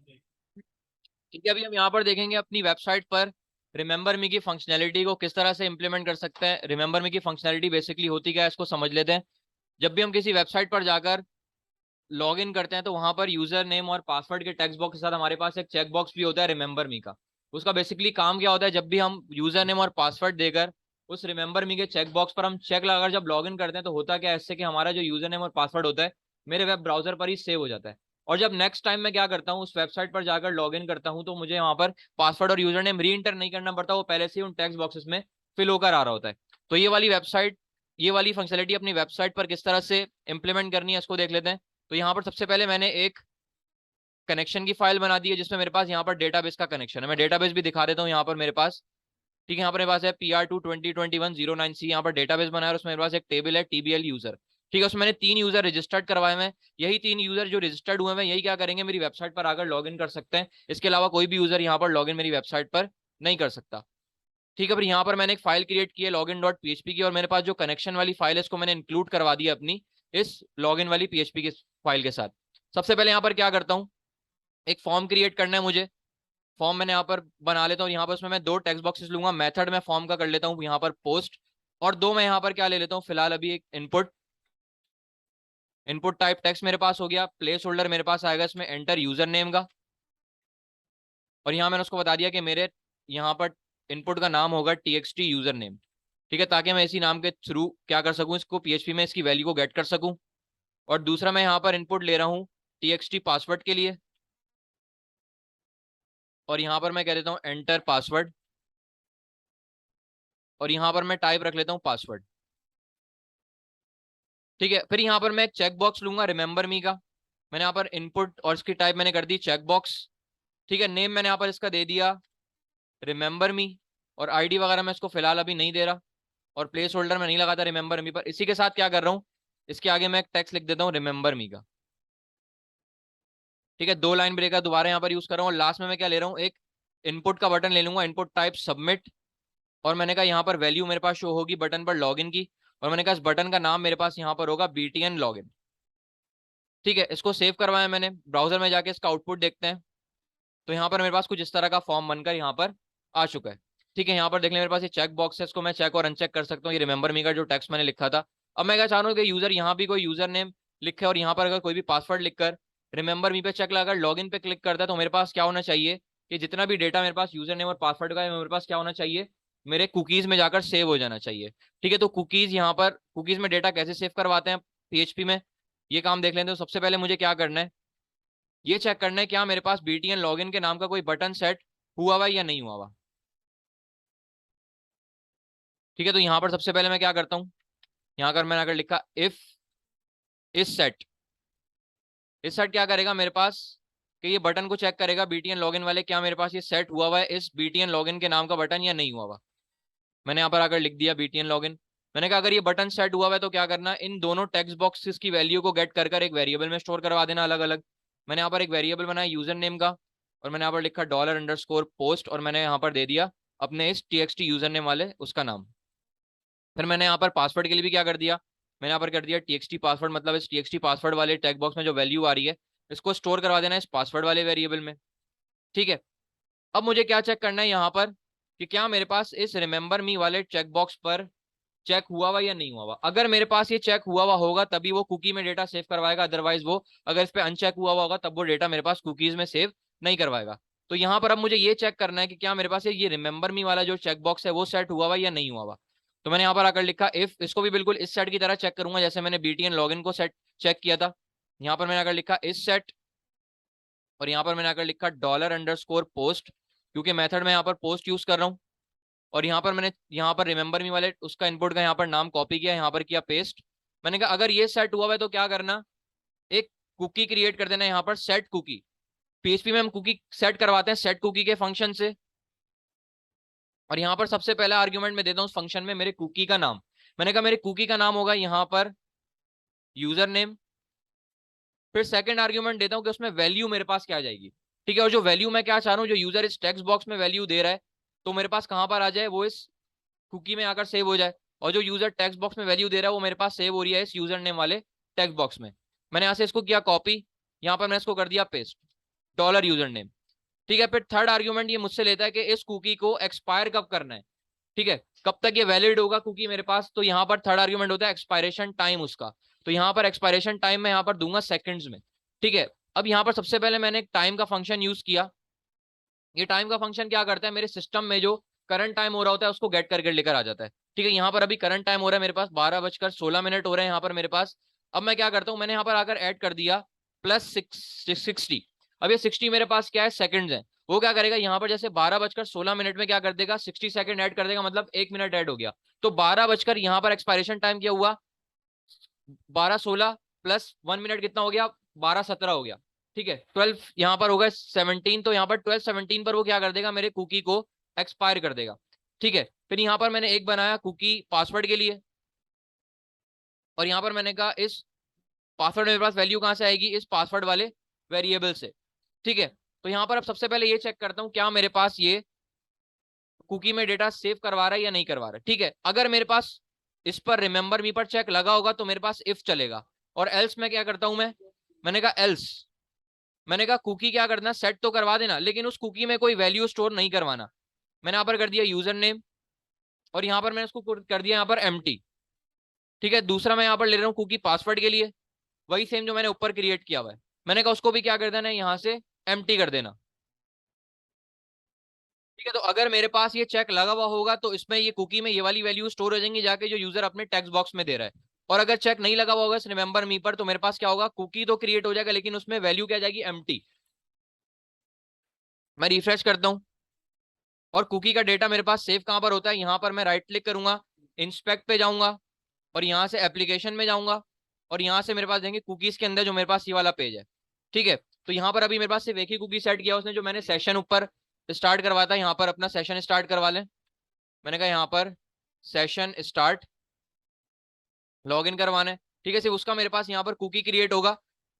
ठीक है, अभी हम यहाँ पर देखेंगे अपनी वेबसाइट पर रिमेंबर मी की फंक्शनैलिटी को किस तरह से इंप्लीमेंट कर सकते हैं। रिमेंबर मी की फंक्शनैलिटी बेसिकली होती क्या है, इसको समझ लेते हैं। जब भी हम किसी वेबसाइट पर जाकर लॉग इन करते हैं तो वहां पर यूजर नेम और पासवर्ड के टेक्स्ट बॉक्स के साथ हमारे पास एक चेक बॉक्स भी होता है रिमेंबर मी का। उसका बेसिकली काम क्या होता है, जब भी हम यूजर नेम और पासवर्ड देकर उस रिमेंबर मी के चेक बॉक्स पर हम चेक लगाकर जब लॉग इन करते हैं तो होता क्या है इससे कि हमारा जो यूजर नेम और पासवर्ड होता है मेरे वेब ब्राउजर पर ही सेव हो जाता है। और जब नेक्स्ट टाइम मैं क्या करता हूँ उस वेबसाइट पर जाकर लॉग इन करता हूँ तो मुझे वहां पर पासवर्ड और यूजर नेम री इंटर नहीं करना पड़ता, वो पहले से ही उन टेक्स्ट बॉक्सेस में फिल होकर आ रहा होता है। तो ये वाली फंक्शनलिटी अपनी वेबसाइट पर किस तरह से इंप्लीमेंट करनी है इसको देख लेते हैं। तो यहाँ पर सबसे पहले मैंने एक कनेक्शन की फाइल बना दी है जिसमें मेरे पास यहाँ पर डेटाबेस का कनेक्शन है। मैं डेटाबेस भी दिखा देता हूँ यहाँ पर मेरे पास। ठीक है, यहाँ पर मेरे पास है PR2 2021 09C, यहाँ पर डेटाबेस बनाया और उसमें मेरे पास एक टेबल है TBL यूजर। ठीक है, उसमें मैंने 3 यूजर रजिस्टर्ड करवाए हुए हैं। यही 3 यूजर जो रजिस्टर्ड हुए हैं यही क्या करेंगे, मेरी वेबसाइट पर आकर लॉग इन कर सकते हैं। इसके अलावा कोई भी यूजर यहाँ पर लॉग इन मेरी वेबसाइट पर नहीं कर सकता। ठीक है, फिर यहाँ पर मैंने एक फाइल क्रिएट की है login.php की, और मेरे पास जो कनेक्शन वाली फाइल है इसको मैंने इंक्लूड करवा दी है अपनी इस लॉगिन वाली PHP की फाइल के साथ। सबसे पहले यहाँ पर क्या करता हूँ, एक फॉर्म क्रिएट करना है मुझे। फॉर्म मैंने यहाँ पर बना लेता हूँ। यहाँ पर उसमें मैं 2 टेक्स्ट बॉक्सेस लूंगा। मेथड मैं फॉर्म का कर लेता हूँ यहाँ पर पोस्ट, और 2 मैं यहाँ पर क्या ले लेता हूँ फिलहाल अभी, एक इनपुट। इनपुट टाइप टेक्स्ट मेरे पास हो गया। प्लेस होल्डर मेरे पास आएगा इसमें एंटर यूजर नेम का, और यहाँ मैंने उसको बता दिया कि मेरे यहाँ पर इनपुट का नाम होगा TXT यूजर नेम। ठीक है, ताकि मैं इसी नाम के थ्रू क्या कर सकूं, इसको PHP में इसकी वैल्यू को गेट कर सकूं। और दूसरा मैं यहाँ पर इनपुट ले रहा हूँ TXT पासवर्ड के लिए, और यहाँ पर मैं कह देता हूँ एंटर पासवर्ड, और यहाँ पर मैं टाइप रख लेता हूँ पासवर्ड। ठीक है, फिर यहाँ पर मैं एक चेक बॉक्स लूंगा रिमेंबर मी का। मैंने यहाँ पर इनपुट और इसकी टाइप मैंने कर दी चेक बॉक्स। ठीक है, नेम मैंने यहाँ पर इसका दे दिया रिमेंबर मी, और ID वगैरह मैं इसको फिलहाल अभी नहीं दे रहा, और प्लेस होल्डर में नहीं लगाता रिमेंबर मी पर। इसी के साथ क्या कर रहा हूँ, इसके आगे मैं एक टेक्स्ट लिख देता हूँ रिमेंबर मी का। ठीक है, 2 लाइन ब्रेक का दोबारा यहाँ पर यूज कर रहा हूँ। और लास्ट में मैं क्या ले रहा हूँ, एक इनपुट का बटन ले लूंगा, इनपुट टाइप सबमिट। और मैंने कहा यहाँ पर वैल्यू मेरे पास शो होगी बटन पर लॉगिन की, और मैंने कहा इस बटन का नाम मेरे पास यहाँ पर होगा BTN लॉगिन। ठीक है, इसको सेव करवाया मैंने। ब्राउजर में जाके इसका आउटपुट देखते हैं। तो यहाँ पर मेरे पास कुछ इस तरह का फॉर्म बनकर यहाँ पर आ चुका है। ठीक है, यहाँ पर देख लें मेरे पास ये चेक बॉक्स है, इसको मैं चेक और अनचेक कर सकता हूँ। ये रिमेंबर मी का जो टेक्स्ट मैंने लिखा था। अब मैं क्या चाह रहा हूँ कि यूजर यहाँ भी कोई यूजर नेम लिखे, और यहाँ पर अगर कोई भी पासवर्ड लिखकर रिमेंबर मी पे चेक लगाकर लॉग इन पे क्लिक करता है तो मेरे पास क्या होना चाहिए कि जितना भी डेटा मेरे पास यूजर नेम और पासवर्ड का है मेरे पास क्या होना चाहिए, मेरे कुकीज में जाकर सेव हो जाना चाहिए। ठीक है, तो कुकीज यहाँ पर कुकीज में डेटा कैसे सेव करवाते हैं PHP में, ये काम देख लेते हैं। तो सबसे पहले मुझे क्या करना है, ये चेक करना है क्या मेरे पास BTN लॉगिन के नाम का कोई बटन सेट हुआ हुआ या नहीं हुआ हुआ। ठीक है, तो यहाँ पर सबसे पहले मैं क्या करता हूँ, यहाँ कर मैंने अगर लिखा इफ इस सेट क्या करेगा मेरे पास कि ये बटन को चेक करेगा BTN लॉगिन वाले, क्या मेरे पास ये सेट हुआ हुआ है इस BTN लॉगिन के नाम का बटन या नहीं हुआ हुआ। मैंने यहाँ पर आकर लिख दिया BTN लॉगिन। मैंने कहा अगर ये बटन सेट हुआ हुआ है तो क्या करना, इन दोनों टेक्स्ट बॉक्सेस की वैल्यू को गेट कर एक वेरिएबल में स्टोर करवा देना अलग अलग। मैंने यहाँ पर एक वेरिएबल बनाया यूजर नेम का, और मैंने यहाँ पर लिखा $_पोस्ट, और मैंने यहाँ पर दे दिया अपने इस TXT यूजर नेम वाले उसका नाम। फिर मैंने यहाँ पर पासवर्ड के लिए भी क्या कर दिया, मैंने यहाँ पर कर दिया TXT पासवर्ड, मतलब इस TXT पासवर्ड वाले टेक्स्ट बॉक्स में जो वैल्यू आ रही है इसको स्टोर करवा देना इस पासवर्ड वाले वेरिएबल में। ठीक है, अब मुझे क्या चेक करना है यहाँ पर कि क्या मेरे पास इस रिमेंबर मी वाले चेक बॉक्स पर चेक हुआ हुआ या नहीं हुआ हुआ। अगर मेरे पास ये चेक हुआ हुआ होगा तभी वो कुकी में डेटा सेव करवाएगा, अदरवाइज वो अगर इस पे अनचेक हुआ हुआ होगा तब वो डेटा मेरे पास कुकीज में सेव नहीं करवाएगा। तो यहाँ पर अब मुझे ये चेक करना है कि क्या मेरे पास ये रिमेंबर मी वाला जो चेक बॉक्स है वो सेट हुआ हुआ या नहीं हुआ हुआ। तो मैंने यहाँ पर आकर लिखा इफ, इसको भी बिल्कुल इस सेट की तरह चेक करूंगा जैसे मैंने BTN लॉगिन को सेट चेक किया था। यहाँ पर मैंने आकर लिखा इस सेट, और यहाँ पर मैंने आकर लिखा $_पोस्ट, क्योंकि मेथड में यहाँ पर पोस्ट यूज कर रहा हूँ। और यहाँ पर मैंने यहाँ पर रिमेंबर मी वाले उसका इनपुट का यहाँ पर नाम कॉपी किया, यहाँ पर किया पेस्ट। मैंने कहा अगर ये सेट हुआ है तो क्या करना, एक कुकी क्रिएट कर देना यहाँ पर सेट कुकी। PHP में हम कुकी सेट करवाते हैं सेट कुकी के फंक्शन से, और यहाँ पर सबसे पहला आर्ग्यूमेंट मैं देता हूँ उस फंक्शन में मेरे कुकी का नाम। मैंने कहा मेरे कुकी का नाम होगा यहाँ पर यूजर नेम। फिर सेकंड आर्ग्यूमेंट देता हूँ कि उसमें वैल्यू मेरे पास क्या आ जाएगी। ठीक है, और जो वैल्यू मैं क्या चाह रहा हूँ, जो यूजर इस टेक्स्ट बॉक्स में वैल्यू दे रहा है तो मेरे पास कहाँ पर आ जाए, वो इस कुकी में आकर सेव हो जाए। और जो यूजर टेक्स्ट बॉक्स में वैल्यू दे रहा है वो मेरे पास सेव हो रही है इस यूजर नेम वाले टेक्स्ट बॉक्स में। मैंने यहाँ से इसको किया कॉपी, यहाँ पर मैंने इसको कर दिया पेस्ट। Dollar user name. ठीक है, फिर थर्ड आर्ग्यूमेंट ये मुझसे लेता है कि इस कुकी को एक्सपायर कब करना है, ठीक है, कब तक ये वैलिड होगा कुकी मेरे पास। तो यहाँ पर थर्ड आर्ग्यूमेंट होता है एक्सपायरेशन टाइम उसका। तो यहाँ पर एक्सपायरेशन टाइम मैं यहाँ पर दूंगा सेकंड्स में। ठीक है, अब यहाँ पर सबसे पहले मैंने एक टाइम का फंक्शन यूज किया। ये टाइम का फंक्शन क्या करता है, मेरे सिस्टम में जो करंट टाइम हो रहा होता है उसको गेट करके लेकर आ जाता है। ठीक है, यहाँ पर अभी करंट टाइम हो रहा है मेरे पास 12:16 हो रहे हैं यहाँ पर मेरे पास। अब मैं क्या करता हूँ, मैंने यहाँ पर आकर ऐड कर दिया +60। अब ये 60 मेरे पास क्या है, सेकंड्स है। वो क्या करेगा, यहाँ पर जैसे 12:16 में क्या कर देगा, 60 सेकंड ऐड कर देगा, मतलब 1 मिनट ऐड हो गया। तो 12 बजकर यहाँ पर एक्सपायरेशन टाइम क्या हुआ, 12:16 प्लस 1 मिनट कितना हो गया, 12:17 हो गया। ठीक है, 12 यहाँ पर होगा 17, तो यहाँ पर 12:17 पर वो क्या कर देगा, मेरे कुकी को एक्सपायर कर देगा। ठीक है, फिर यहाँ पर मैंने एक बनाया कुकी पासवर्ड के लिए, और यहाँ पर मैंने कहा इस पासवर्ड मेरे पास वैल्यू कहाँ से आएगी, इस पासवर्ड वाले वेरिएबल से। ठीक है, तो यहाँ पर अब सबसे पहले ये चेक करता हूँ क्या मेरे पास ये कुकी में डेटा सेव करवा रहा है या नहीं करवा रहा है। ठीक है, अगर मेरे पास इस पर रिमेंबर मी पर चेक लगा होगा तो मेरे पास इफ चलेगा, और एल्स मैं क्या करता हूं मैंने कहा एल्स, मैंने कहा कुकी क्या करना, सेट तो करवा देना लेकिन उस कुकी में कोई वैल्यू स्टोर नहीं करवाना। मैंने यहाँ पर कर दिया यूजर नेम, और यहाँ पर मैंने उसको कर दिया यहाँ पर एम्प्टी। ठीक है, दूसरा मैं यहाँ पर ले रहा हूँ कुकी पासवर्ड के लिए, वही सेम जो मैंने ऊपर क्रिएट किया हुआ है। मैंने कहा उसको भी क्या कर देना है, यहाँ से एम्प्टी कर देना। ठीक है, तो अगर मेरे पास ये चेक लगा हुआ होगा तो इसमें ये कुकी में ये वाली वैल्यू स्टोर हो जाएंगी जाके जो यूजर अपने टेक्स्ट बॉक्स में दे रहा है। और अगर चेक नहीं लगा हुआ होगा इस रिमेंबर मी पर, तो मेरे पास क्या होगा, कुकी तो क्रिएट हो जाएगा लेकिन उसमें वैल्यू क्या जाएगी, एम्प्टी। मैं रिफ्रेश करता हूँ, और कुकी का डेटा मेरे पास सेव कहां पर होता है, यहाँ पर मैं राइट क्लिक करूंगा, इंस्पेक्ट पे जाऊंगा, और यहाँ से एप्लीकेशन में जाऊंगा, और यहाँ से मेरे पास देंगे कुकीज के अंदर जो मेरे पास ये वाला पेज है। ठीक है, तो यहाँ पर अभी मेरे पास सिर्फ एक ही कुकी सेट किया उसने, जो मैंने सेशन ऊपर स्टार्ट करवाता है, यहाँ पर अपना सेशन स्टार्ट करवा लें। मैंने कहा यहाँ पर सेशन स्टार्ट, लॉग इन करवाना है। ठीक है, सिर्फ उसका मेरे पास यहाँ पर कुकी क्रिएट होगा।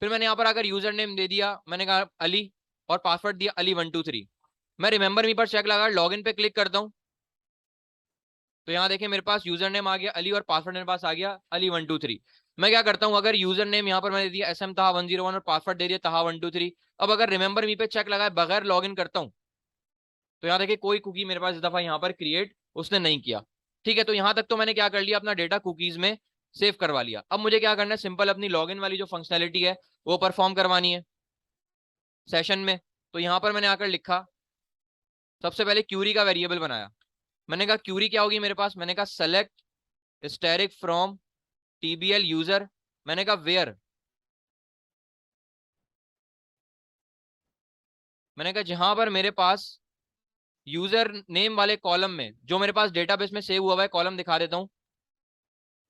फिर मैंने यहाँ पर अगर यूजर नेम दे दिया, मैंने कहा अली, और पासवर्ड दिया Ali123। मैं रिमेंबर मी पर चेक लगा लॉग इन पे क्लिक करता हूँ, तो यहाँ देखिए मेरे पास यूजर नेम आ गया अली, और पासवर्ड मेरे पास आ गया Ali123। मैं क्या करता हूँ, अगर यूजर नेम यहाँ पर मैंने दिया SM Taha101 और पासवर्ड दे दिया Taha123, अब अगर रिमेंबर मी पे चेक लगाए बगैर लॉग इन करता हूँ, तो यहाँ देखिए कोई कुकी मेरे पास इस दफा यहाँ पर क्रिएट उसने नहीं किया। ठीक है, तो यहाँ तक तो मैंने क्या कर लिया, अपना डेटा कुकीज में सेव करवा लिया। अब मुझे क्या करना है, सिंपल अपनी लॉगिन वाली जो फंक्शनैलिटी है वो परफॉर्म करवानी है सेशन में। तो यहाँ पर मैंने आकर लिखा, सबसे पहले क्यूरी का वेरिएबल बनाया। मैंने कहा क्यूरी क्या होगी मेरे पास, मैंने कहा select static from TBL user, मैंने कहा वेयर, मैंने कहा जहां पर मेरे पास यूजर नेम वाले कॉलम में जो मेरे पास डेटाबेस में सेव हुआ है, कॉलम दिखा देता हूँ,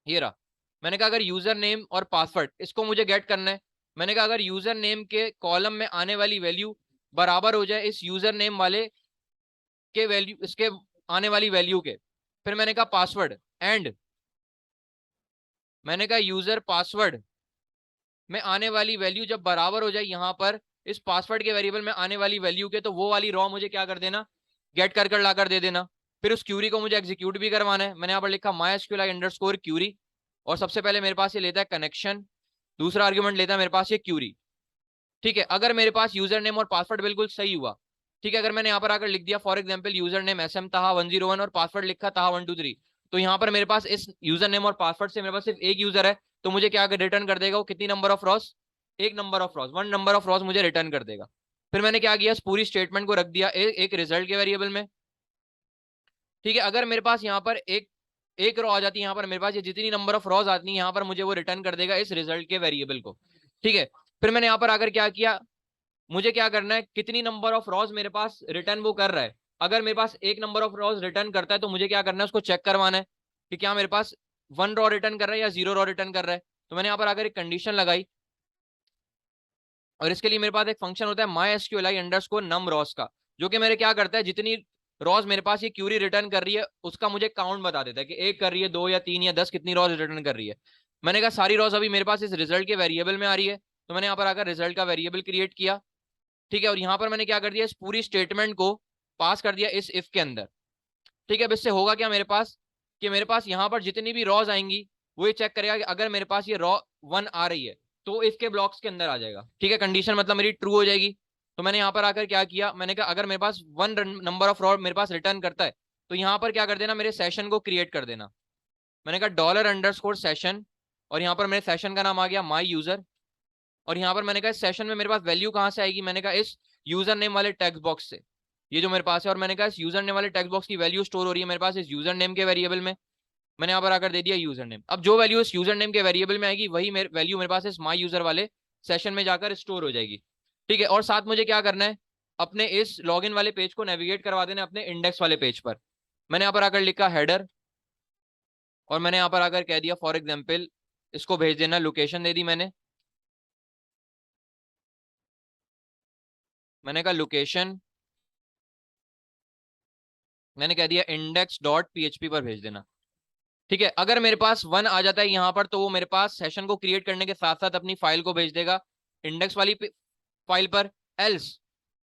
ये रहा। मैंने कहा अगर यूजर नेम और पासवर्ड इसको मुझे गेट करना है, मैंने कहा अगर यूजर नेम के कॉलम में आने वाली वैल्यू बराबर हो जाए इस यूजर नेम वाले के वैल्यू, इसके आने वाली वैल्यू के। फिर मैंने कहा पासवर्ड एंड, मैंने कहा यूजर पासवर्ड में आने वाली वैल्यू जब बराबर हो जाए यहाँ पर इस पासवर्ड के वेरिएबल में आने वाली वैल्यू के, तो वो वाली रॉ मुझे क्या कर देना, गेट कर कर लाकर दे देना। फिर उस क्यूरी को मुझे एग्जीक्यूट भी करवाना है। मैंने यहाँ पर लिखा MySQLi_query, और सबसे पहले मेरे पास ये लेता है कनेक्शन, दूसरा आर्ग्यूमेंट लेता है मेरे पास ये क्यूरी। ठीक है, अगर मेरे पास यूजर नेम और पासवर्ड बिल्कुल सही हुआ, ठीक है, अगर मैंने यहाँ पर आकर लिख दिया for example user name SM Taha101 और पासवर्ड लिखा Taha123, तो यहाँ पर मेरे पास इस यूजर नेम और पासवर्ड से मेरे पास सिर्फ एक यूजर है, तो मुझे क्या रिटर्न कर देगा वो, कितनी नंबर ऑफ रॉस, एक number of Ross, 1 number of Ross मुझे रिटर्न कर देगा। फिर मैंने क्या किया, इस पूरी स्टेटमेंट को रख दिया एक रिजल्ट के वेरिएबल में। ठीक है, अगर मेरे पास यहाँ पर एक रॉ आ जाती है, यहाँ पर मेरे पास ये जितनी नंबर ऑफ रॉज आती है यहाँ पर मुझे वो रिटर्न कर देगा इस रिजल्ट के वेरिएबल को। ठीक है, फिर मैंने यहाँ पर आकर क्या किया, मुझे क्या करना है, कितनी नंबर ऑफ रॉज मेरे पास रिटर्न वो कर रहा है। अगर मेरे पास एक नंबर ऑफ रॉज रिटर्न करता है तो मुझे क्या करना है, उसको चेक करवाना है कि क्या मेरे पास 1 रॉ रिटर्न कर रहा है या 0 रॉ रिटर्न कर रहा है। तो मैंने यहाँ पर आकर एक कंडीशन लगाई, और इसके लिए मेरे पास एक फंक्शन होता है MySQLi_num_rows का, जो कि मेरे क्या करता है, जितनी रॉज मेरे पास ये क्यूरी रिटर्न कर रही है उसका मुझे काउंट बता देता है कि एक कर रही है, 2 या 3 या 10, कितनी रॉज रिटर्न कर रही है। मैंने कहा सारी रॉज अभी मेरे पास इस रिजल्ट के वेरिएबल में आ रही है, तो मैंने यहाँ पर आकर रिजल्ट का वेरिएबल क्रिएट किया। ठीक है, और यहाँ पर मैंने क्या कर दिया, इस पूरी स्टेटमेंट को पास कर दिया इस इफ के अंदर। ठीक है, अब इससे होगा क्या मेरे पास, कि मेरे पास यहाँ पर जितनी भी रॉज आएंगी वो ये चेक करेगा कि अगर मेरे पास ये रॉ 1 आ रही है तो इफ के ब्लॉक्स के अंदर आ जाएगा। ठीक है, कंडीशन मतलब मेरी ट्रू हो जाएगी। तो मैंने यहाँ पर आकर क्या किया, मैंने कहा अगर मेरे पास वन नंबर ऑफ रॉ मेरे पास रिटर्न करता है तो यहाँ पर क्या कर देना, मेरे सेशन को क्रिएट कर देना। मैंने कहा $_सेशन, और यहाँ पर मेरे सेशन का नाम आ गया माई यूजर। और यहाँ पर मैंने कहा इस सेशन में मेरे पास वैल्यू कहाँ से आएगी, मैंने कहा इस यूजर नेम वाले टेक्स्ट बॉक्स से, ये जो मेरे पास है। और मैंने कहा इस यूजर नेम वाले टेक्स्ट बॉक्स की वैल्यू स्टोर हो रही है मेरे पास इस यूजर नेम के वेरिएबल में। मैंने यहाँ पर आकर दे दिया यूजर नेम। अब जो वैल्यू इस यूजर नेम के वेरिएबल में आएगी वही वैल्यू मेरे पास इस माई यूजर वाले सेशन में जाकर स्टोर हो जाएगी। ठीक है, और साथ मुझे क्या करना है, अपने इस लॉगिन वाले पेज को नेविगेट करवा देना अपने इंडेक्स वाले पेज पर। मैंने यहाँ पर आकर लिखा हेडर, और मैंने यहाँ पर आकर कह दिया फॉर एग्जाम्पल इसको भेज देना, लोकेशन दे दी मैंने कहा लोकेशन, मैंने कह दिया index.php पर भेज देना। ठीक है, अगर मेरे पास 1 आ जाता है यहाँ पर तो वो मेरे पास सेशन को क्रिएट करने के साथ साथ अपनी फाइल को भेज देगा इंडेक्स वाली फाइल पर। एल्स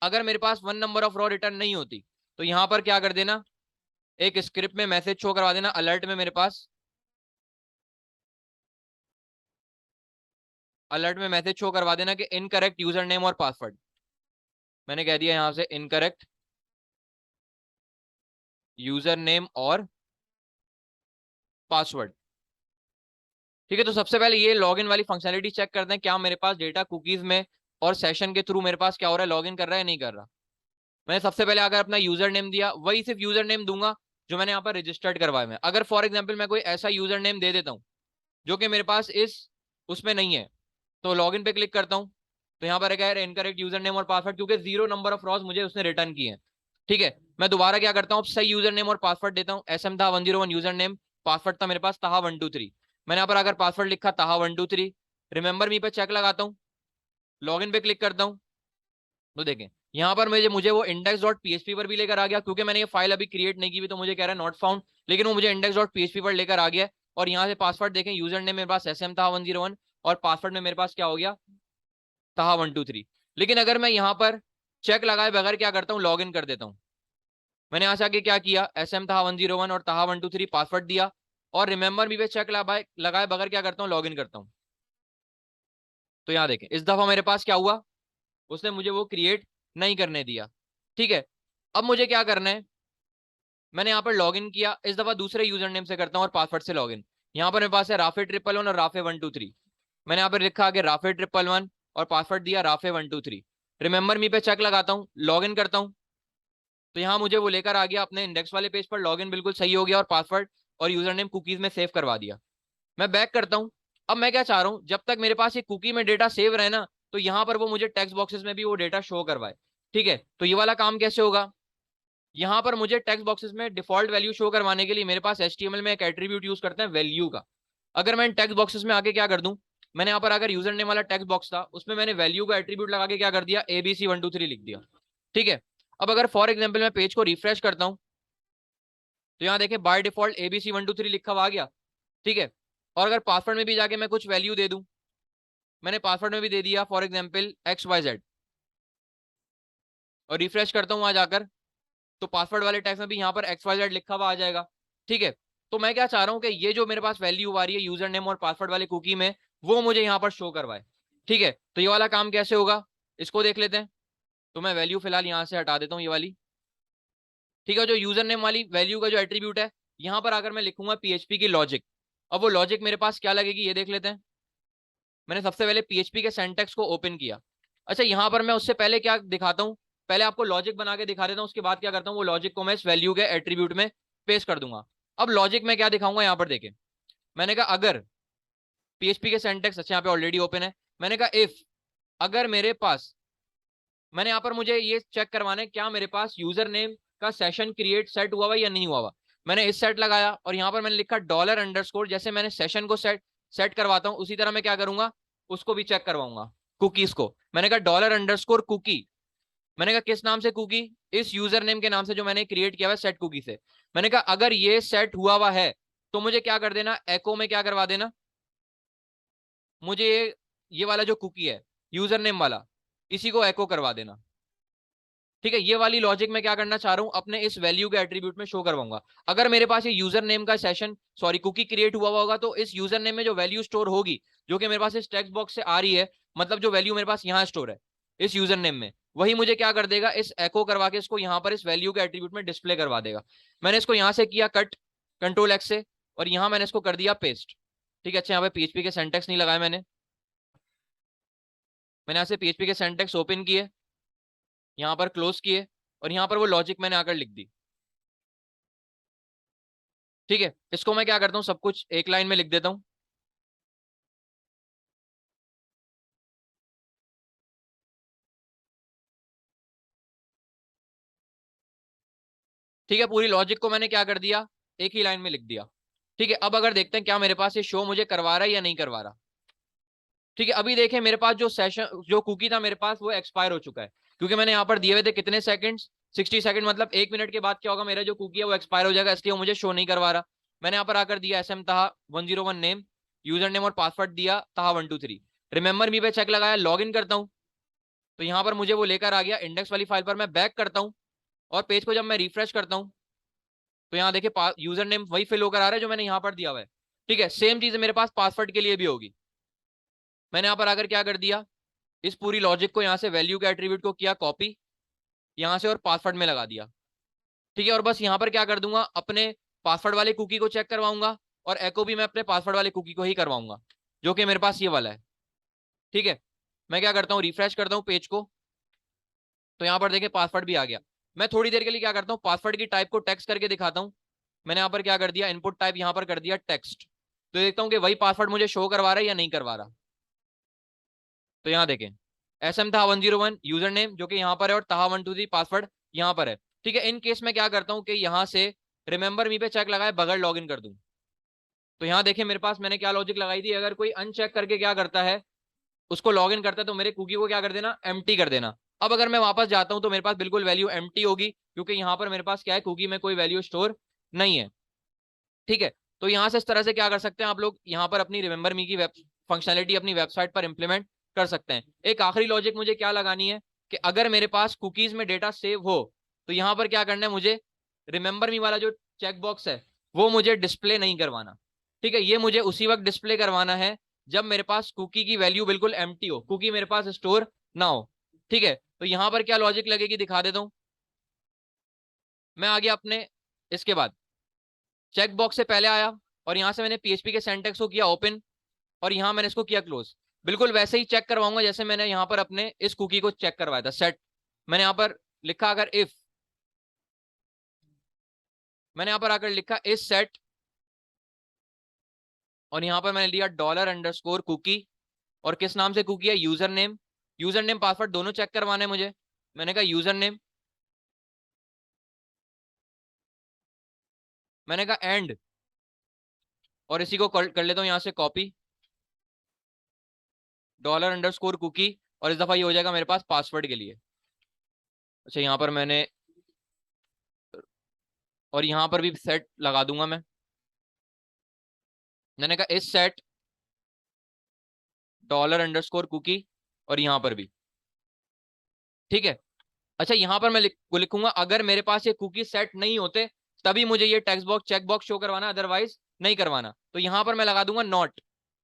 अगर मेरे पास 1 नंबर ऑफ रॉ रिटर्न नहीं होती तो यहाँ पर क्या कर देना, एक स्क्रिप्ट में मैसेज शो करवा देना अलर्ट में, मेरे पास अलर्ट में मैसेज शो करवा देना कि इनकरेक्ट यूजर नेम और पासवर्ड। मैंने कह दिया यहां से इनकरेक्ट यूजर नेम और पासवर्ड। ठीक है, तो सबसे पहले ये लॉगिन वाली फंक्शनलिटी चेक करते हैं क्या मेरे पास डेटा कुकीज में और सेशन के थ्रू मेरे पास क्या हो रहा है, लॉगिन कर रहा है नहीं कर रहा। मैंने सबसे पहले अगर अपना यूजर नेम दिया, वही सिर्फ यूजर नेम दूंगा जो मैंने यहाँ पर रजिस्टर्ड करवाया है। अगर फॉर एग्जाम्पल मैं कोई ऐसा यूजर नेम दे देता हूँ जो कि मेरे पास इस उसमें नहीं है, तो लॉगिन पे क्लिक करता हूँ तो यहाँ पर क्या है, इनकरेक्ट यूजर नेम और पासवर्ड, क्योंकि 0 नंबर ऑफ रॉज मुझे उसने रिटर्न किए हैं। ठीक है, मैं दोबारा क्या करता हूँ, सही यूजर नेम और पासवर्ड देता हूँ। एसएम था 101 यूजर नेम, पासवर्ड था मेरे पास ताहा 123। मैंने यहाँ पर अगर पासवर्ड लिखा ताहा 123, रिमेंबर मी पे चेक लगाता हूँ, लॉगिन पे क्लिक करता हूँ, तो देखें यहाँ पर मुझे वो index.php पर भी लेकर आ गया, क्योंकि मैंने ये फाइल अभी क्रिएट नहीं की हुई तो मुझे कह रहा है नॉट फाउंड, लेकिन वो मुझे index.php पर लेकर आ गया। और यहाँ से पासवर्ड देखें, यूजर नेम मेरे पास एसएम था 101 और पासवर्ड में मेरे पास क्या हो गया, ताहा 123। लेकिन अगर मैं यहाँ पर चेक लगाए बगैर क्या करता हूँ, लॉग इन कर देता हूँ। मैंने यहाँ से आगे क्या किया, एसएम ताहा 101 और ताहा 123 पासवर्ड दिया, और रिमेंबर मी पे चेक लगाए बगैर क्या करता हूँ, लॉग इन करता हूँ। तो यहाँ देखें इस दफा मेरे पास क्या हुआ, उसने मुझे वो क्रिएट नहीं करने दिया। ठीक है, अब मुझे क्या करना है, मैंने यहाँ पर लॉगिन किया, इस दफा दूसरे यूजर नेम से करता हूँ और पासवर्ड से लॉगिन। यहाँ पर मेरे पास है राफे 111 और राफे 123। मैंने यहाँ पर लिखा आगे राफे 111 और पासवर्ड दिया राफे 123। रिमेंबर मी पे चेक लगाता हूँ, लॉगिन करता हूँ, तो यहाँ मुझे वो लेकर आ गया अपने इंडेक्स वाले पेज पर, लॉगिन बिल्कुल सही हो गया और पासवर्ड और यूजर नेम कुकीज में सेव करवा दिया। मैं बैक करता हूँ। अब मैं क्या चाह रहा हूँ, जब तक मेरे पास ये कुकी में डेटा सेव रहे ना, तो यहाँ पर वो मुझे टेक्स्ट बॉक्सेस में भी वो डेटा शो करवाए। ठीक है, तो ये वाला काम कैसे होगा, यहाँ पर मुझे टेक्स्ट बॉक्सेस में डिफॉल्ट वैल्यू शो करवाने के लिए मेरे पास HTML में एक एट्रीब्यूट यूज करते हैं वैल्यू का। अगर मैं टेक्स्ट बॉक्सेस में आके क्या कर दूं, मैंने यहाँ पर अगर यूजर नेम वाला टेक्स्ट बॉक्स था उसमें मैंने वैल्यू का एट्रीब्यूट लगा के क्या कर दिया, ABC123 लिख दिया। ठीक है, अब अगर फॉर एग्जाम्पल मैं पेज को रिफ्रेश करता हूँ तो यहाँ देखें बाय डिफॉल्ट ABC123 लिखा हुआ आ गया। ठीक है, और अगर पासवर्ड में भी जाके मैं कुछ वैल्यू दे दूं, मैंने पासवर्ड में भी दे दिया फॉर एग्जाम्पल XYZ, और रिफ्रेश करता हूँ वहां जाकर, तो पासवर्ड वाले टैक्स में भी यहाँ पर XYZ लिखा हुआ आ जाएगा। ठीक है, तो मैं क्या चाह रहा हूँ कि ये जो मेरे पास वैल्यू आ रही है यूजर नेम और पासवर्ड वाले कुकी में, वो मुझे यहाँ पर शो करवाए। ठीक है, तो ये वाला काम कैसे होगा, इसको देख लेते हैं। तो मैं वैल्यू फिलहाल यहाँ से हटा देता हूँ, ये वाली। ठीक है, जो यूजर नेम वाली वैल्यू का जो एट्रीब्यूट है, यहाँ पर आकर मैं लिखूंगा PHP की लॉजिक। अब वो लॉजिक मेरे पास क्या लगेगी ये देख लेते हैं। मैंने सबसे पहले PHP के सिंटैक्स को ओपन किया। अच्छा, यहाँ पर मैं उससे पहले क्या दिखाता हूँ, पहले आपको लॉजिक बना के दिखा देता हूँ, उसके बाद क्या करता हूँ, वो लॉजिक को मैं इस वैल्यू के एट्रीब्यूट में पेस्ट कर दूंगा। अब लॉजिक में क्या दिखाऊंगा, यहाँ पर देखें, मैंने कहा अगर PHP के सिंटैक्स, अच्छा यहाँ पे ऑलरेडी ओपन है, मैंने कहा इफ, अगर मेरे पास, मैंने यहाँ पर मुझे ये चेक करवाना है क्या मेरे पास यूजर नेम का सेशन क्रिएट सेट हुआ हुआ या नहीं हुआ हुआ। मैंने इस सेट लगाया और यहाँ पर मैंने लिखा $_, जैसे मैंने सेशन को सेट करवाता हूँ उसी तरह मैं क्या करूंगा, उसको भी चेक करवाऊंगा, कुकीज को। मैंने कहा $_कुकी, मैंने कहा किस नाम से कुकी, इस यूजर नेम के नाम से जो मैंने क्रिएट किया हुआ सेट कुकी से। मैंने कहा अगर ये सेट हुआ हुआ है तो मुझे क्या कर देना, एको में क्या करवा देना, मुझे ये वाला जो कुकी है यूजर नेम वाला, इसी को एको करवा देना। ठीक है, ये वाली लॉजिक में क्या करना चाह रहा हूं, अपने इस वैल्यू के एट्रीब्यूट में शो करवाऊंगा। अगर मेरे पास ये यूजर नेम का सेशन कुकी क्रिएट हुआ होगा तो इस यूजर नेम में जो वैल्यू स्टोर होगी, जो कि मेरे पास इस टेक्स्ट बॉक्स से आ रही है, मतलब जो वैल्यू मेरे पास यहाँ स्टोर है इस यूजर नेम में, वही मुझे क्या कर देगा, इस एको करवा के इसको यहाँ पर इस वैल्यू के एट्रीब्यूट में डिस्प्ले करवा देगा। मैंने इसको यहाँ से किया कट कंट्रोल एक्स से, और यहाँ मैंने इसको कर दिया पेस्ट। ठीक है, अच्छा यहाँ पे पीएचपी के सिंटैक्स नहीं लगाए मैंने यहाँ से पीएचपी के सिंटैक्स ओपन किए, यहाँ पर क्लोज किए, और यहाँ पर वो लॉजिक मैंने आकर लिख दी। ठीक है, इसको मैं क्या करता हूँ, सब कुछ एक लाइन में लिख देता हूँ। ठीक है, पूरी लॉजिक को मैंने क्या कर दिया, एक ही लाइन में लिख दिया। ठीक है, अब अगर देखते हैं क्या मेरे पास ये शो मुझे करवा रहा है या नहीं करवा रहा। ठीक है, अभी देखें मेरे पास जो सेशन जो कुकी था मेरे पास वो एक्सपायर हो चुका है, क्योंकि मैंने यहाँ पर दिए हुए थे कितने सेकंड्स, 60 सेकंड, मतलब 1 मिनट के बाद क्या होगा, मेरा जो कुकी है वो एक्सपायर हो जाएगा, इसलिए वो मुझे शो नहीं करवा रहा। मैंने यहाँ पर आकर दिया SM ताहा 101 नेम, यूजर नेम और पासवर्ड दिया ताहा 123। रिमेंबर मी पे चेक लगाया, लॉग इन करता हूँ, तो यहाँ पर मुझे वो लेकर आ गया इंडेक्स वाली फाइल पर। मैं बैक करता हूँ और पेज को जब मैं रिफ्रेश करता हूँ तो यहाँ देखिए यूजर नेम वही फिल होकर आ रहा है जो मैंने यहाँ पर दिया हुआ है। ठीक है, सेम चीज मेरे पास पासवर्ड के लिए भी होगी। मैंने यहाँ पर आकर क्या कर दिया, इस पूरी लॉजिक को यहाँ से वैल्यू के एट्रीब्यूट को किया कॉपी यहाँ से और पासवर्ड में लगा दिया। ठीक है, और बस यहाँ पर क्या कर दूंगा, अपने पासवर्ड वाले कुकी को चेक करवाऊंगा, और एको भी मैं अपने पासवर्ड वाले कुकी को ही करवाऊंगा, जो कि मेरे पास ये वाला है। ठीक है, मैं क्या करता हूँ, रिफ्रेश करता हूँ पेज को, तो यहाँ पर देखिए पासवर्ड भी आ गया। मैं थोड़ी देर के लिए क्या करता हूँ, पासवर्ड की टाइप को टेक्स्ट करके दिखाता हूँ। मैंने यहाँ पर क्या कर दिया, इनपुट टाइप यहाँ पर कर दिया टेक्स्ट, तो देखता हूँ कि वही पासवर्ड मुझे शो करवा रहा है या नहीं करवा रहा। तो यहाँ देखें SM ताहा 101 यूजर नेम जो कि यहाँ पर है, और ताहा 123 पासवर्ड यहाँ पर है। ठीक है, इन केस में क्या करता हूँ कि यहाँ से रिमेंबर मी पे चेक लगाए बगैर लॉग इन कर दूं, तो यहाँ देखिए मेरे पास मैंने क्या लॉजिक लगाई थी, अगर कोई अनचेक करके क्या करता है, उसको लॉग इन करता है, तो मेरे कुकी को क्या कर देना, एम्प्टी कर देना। अब अगर मैं वापस जाता हूं तो मेरे पास बिल्कुल वैल्यू एम्प्टी होगी, क्योंकि यहाँ पर मेरे पास क्या है, कुकी में कोई वैल्यू स्टोर नहीं है। ठीक है, तो यहाँ से इस तरह से क्या कर सकते हैं आप लोग, यहाँ पर अपनी रिमेंबर मी की फंक्शनलिटी अपनी वेबसाइट पर इंप्लीमेंट कर सकते हैं। एक आखिरी लॉजिक मुझे क्या लगानी है कि अगर मेरे पास कुकीज में डेटा सेव हो तो यहाँ पर क्या करना है, मुझे रिमेंबर मी वाला जो चेक बॉक्स है वो मुझे डिस्प्ले नहीं करवाना। ठीक है, ये मुझे उसी वक्त डिस्प्ले करवाना है जब मेरे पास कुकी की वैल्यू बिल्कुल एम्प्टी हो, कुकी मेरे पास स्टोर ना हो। ठीक है, तो यहाँ पर क्या लॉजिक लगेगी दिखा देता हूँ। मैं आ गया अपने, इसके बाद चेक बॉक्स से पहले आया, और यहां से मैंने पीएचपी के सिंटैक्स को किया ओपन, और यहां मैंने इसको किया क्लोज। बिल्कुल वैसे ही चेक करवाऊंगा जैसे मैंने यहां पर अपने इस कुकी को चेक करवाया था, सेट। मैंने यहां पर लिखा अगर इफ, मैंने यहां पर आकर लिखा इस सेट, और यहां पर मैंने लिया $_ कुकी, और किस नाम से कुकी है, यूजर नेम पासवर्ड दोनों चेक करवाने हैं मुझे। मैंने कहा यूजर नेम, मैंने कहा एंड, और इसी को कर लेता हूँ यहाँ से कॉपी, $_ कुकी, और इस दफा ये हो जाएगा मेरे पास पासवर्ड के लिए। अच्छा, यहाँ पर मैंने, और यहाँ पर भी सेट लगा दूंगा मैंने कहा इस सेट $_ कुकी, और यहाँ पर भी। ठीक है, अच्छा यहाँ पर मैं लिखूंगा अगर मेरे पास ये कुकी सेट नहीं होते तभी मुझे ये text box check box show करवाना, अदरवाइज नहीं करवाना। तो यहाँ पर मैं लगा दूंगा नॉट,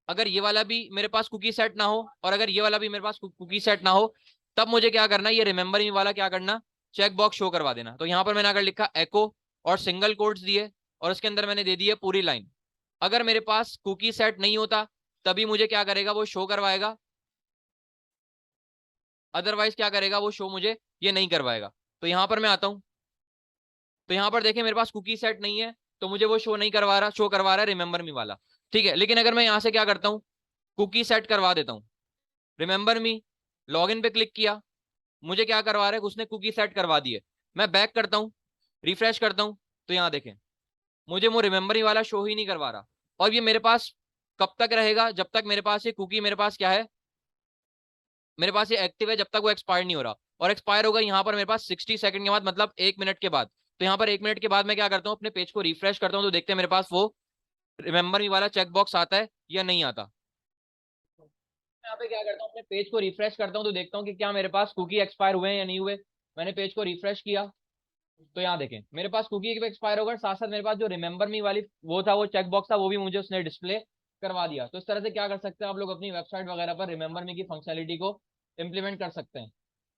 अगर ये वाला भी मेरे पास कुकी सेट ना हो, और अगर ये वाला भी मेरे पास कुकी सेट ना हो, तब मुझे क्या करना, ये रिमेंबर मी वाला क्या करना, चेक बॉक्स शो करवा देना। तो यहाँ पर मैंने अगर लिखा एको और सिंगल कोट्स दिए, और उसके अंदर मैंने दे दिए पूरी लाइन, अगर मेरे पास कुकी सेट नहीं होता तभी मुझे क्या करेगा, वो शो करवाएगा, अदरवाइज क्या करेगा, वो शो मुझे ये नहीं करवाएगा। तो यहाँ पर मैं आता हूँ, तो यहाँ पर देखिए मेरे पास कुकी सेट नहीं है, तो मुझे वो शो नहीं करवा रहा, शो करवा रहा है रिमेंबर मी वाला। ठीक है, लेकिन अगर मैं यहाँ से क्या करता हूँ, कुकी सेट करवा देता हूँ, रिमेंबर मी, लॉगिन पे क्लिक किया, मुझे क्या करवा रहा है, उसने कुकी सेट करवा दी है। मैं बैक करता हूँ, रिफ्रेश करता हूँ, तो यहाँ देखें मुझे वो रिमेंबर मी वाला शो ही नहीं करवा रहा। और ये मेरे पास कब तक रहेगा, जब तक मेरे पास ये कुकी मेरे पास क्या है, मेरे पास ये एक्टिव है, जब तक वो एक्सपायर नहीं हो रहा। और एक्सपायर होगा यहाँ पर मेरे पास 60 सेकंड के बाद, मतलब 1 मिनट के बाद। तो यहाँ पर 1 मिनट के बाद मैं क्या करता हूँ, अपने पेज को रिफ्रेश करता हूँ, तो देखते हैं मेरे पास वो रिमेंबर मी वाला चेक बॉक्स आता है या नहीं आता। यहाँ पे क्या करता हूँ, अपने पेज को रिफ्रेश करता हूँ, तो देखता हूँ कि क्या मेरे पास कुकी एक्सपायर हुए हैं या नहीं हुए। मैंने पेज को रिफ्रेश किया, तो यहाँ देखें मेरे पास कुकी एक्सपायर होगा, साथ साथ मेरे पास जो रिमेंबर मी वाली वो था, वो चेक बॉक्स था, वो भी मुझे उसने डिस्प्ले करवा दिया। तो इस तरह से क्या कर सकते हैं आप लोग अपनी वेबसाइट वगैरह पर रिमेंबर मी की फंक्शनलिटी को इम्प्लीमेंट कर सकते हैं।